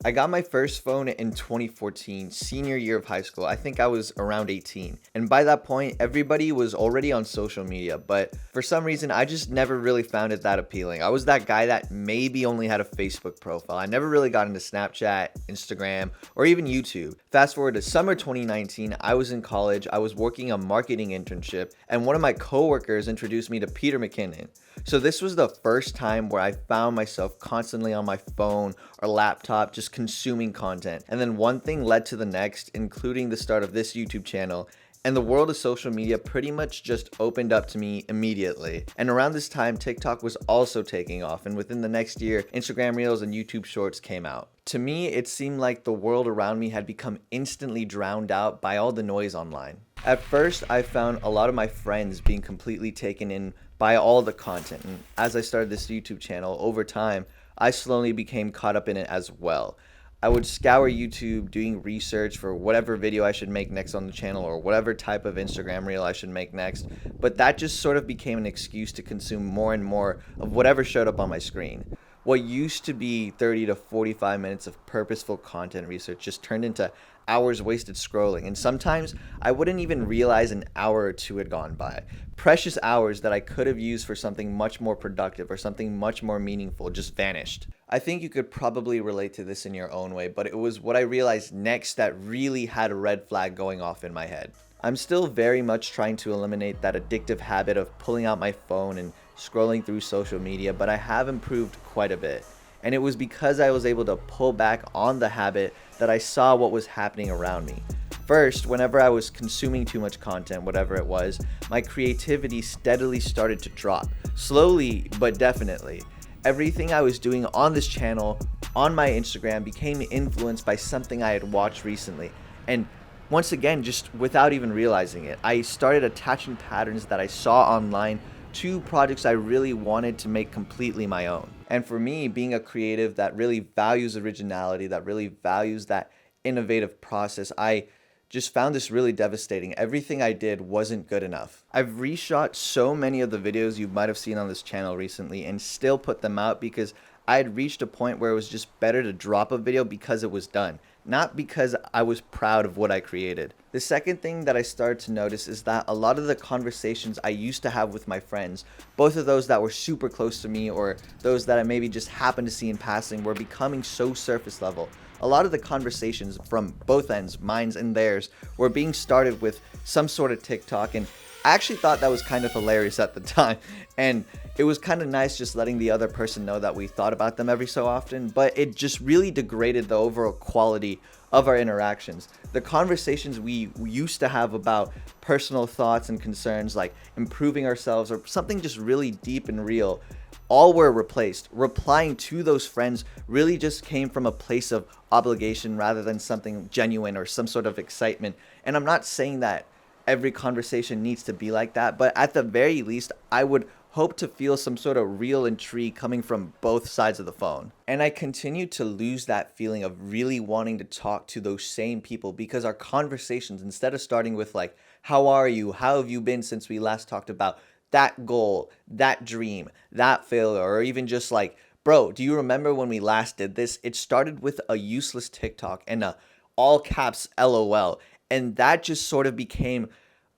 I got my first phone in 2014, senior year of high school. I think I was around 18. And by that point, everybody was already on social media, but for some reason, I just never really found it that appealing. I was that guy that maybe only had a Facebook profile. I never really got into Snapchat, Instagram, or even YouTube. Fast forward to summer 2019, I was in college, I was working a marketing internship, and one of my coworkers introduced me to Peter McKinnon. So this was the first time where I found myself constantly on my phone or laptop just consuming content. And then one thing led to the next, including the start of this YouTube channel. And the world of social media pretty much just opened up to me immediately. And around this time, TikTok was also taking off. And within the next year, Instagram Reels and YouTube Shorts came out. To me, it seemed like the world around me had become instantly drowned out by all the noise online. At first, I found a lot of my friends being completely taken in by all the content. And as I started this YouTube channel, over time, I slowly became caught up in it as well. I would scour YouTube doing research for whatever video I should make next on the channel or whatever type of Instagram reel I should make next, but that just sort of became an excuse to consume more and more of whatever showed up on my screen. What used to be 30 to 45 minutes of purposeful content research just turned into hours wasted scrolling, and sometimes I wouldn't even realize an hour or two had gone by. Precious hours that I could have used for something much more productive or something much more meaningful just vanished. I think you could probably relate to this in your own way, but it was what I realized next that really had a red flag going off in my head. I'm still very much trying to eliminate that addictive habit of pulling out my phone and scrolling through social media, but I have improved quite a bit. And it was because I was able to pull back on the habit that I saw what was happening around me. First, whenever I was consuming too much content, whatever it was, my creativity steadily started to drop. Slowly, but definitely. Everything I was doing on this channel, on my Instagram, became influenced by something I had watched recently. And once again, just without even realizing it, I started attaching patterns that I saw online to projects I really wanted to make completely my own. And for me, being a creative that really values originality, that really values that innovative process, I just found this really devastating. Everything I did wasn't good enough. I've reshot so many of the videos you might have seen on this channel recently and still put them out because I had reached a point where it was just better to drop a video because it was done, not because I was proud of what I created. The second thing that I started to notice is that a lot of the conversations I used to have with my friends, both of those that were super close to me or those that I maybe just happened to see in passing, were becoming so surface level. A lot of the conversations from both ends, mine and theirs, were being started with some sort of TikTok, and I actually thought that was kind of hilarious at the time, and it was kind of nice just letting the other person know that we thought about them every so often, but it just really degraded the overall quality of our interactions. The conversations we used to have about personal thoughts and concerns like improving ourselves or something just really deep and real, all were replaced. Replying to those friends really just came from a place of obligation rather than something genuine or some sort of excitement. And I'm not saying that every conversation needs to be like that, but at the very least, I would hope to feel some sort of real intrigue coming from both sides of the phone. And I continued to lose that feeling of really wanting to talk to those same people because our conversations, instead of starting with like, how are you? How have you been since we last talked about that goal, that dream, that failure, or even just like, bro, do you remember when we last did this? It started with a useless TikTok and a all caps LOL. And that just sort of became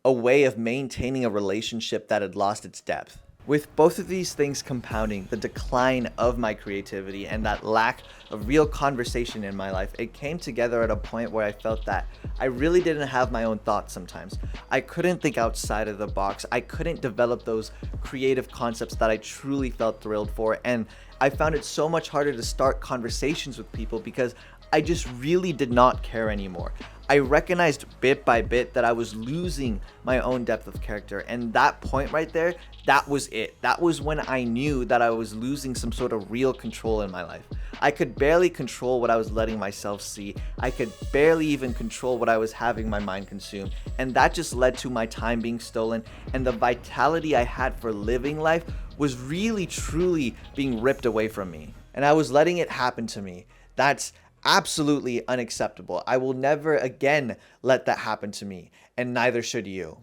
a way of maintaining a relationship that had lost its depth. With both of these things compounding, the decline of my creativity and that lack of real conversation in my life, it came together at a point where I felt that I really didn't have my own thoughts sometimes. I couldn't think outside of the box. I couldn't develop those creative concepts that I truly felt thrilled for. And I found it so much harder to start conversations with people because I just really did not care anymore. I recognized bit by bit that I was losing my own depth of character, and that point right there, that was it. That was when I knew that I was losing some sort of real control in my life. I could barely control what I was letting myself see. I could barely even control what I was having my mind consume, and that just led to my time being stolen, and the vitality I had for living life was really truly being ripped away from me, and I was letting it happen to me. That's absolutely unacceptable. I will never again let that happen to me, and neither should you.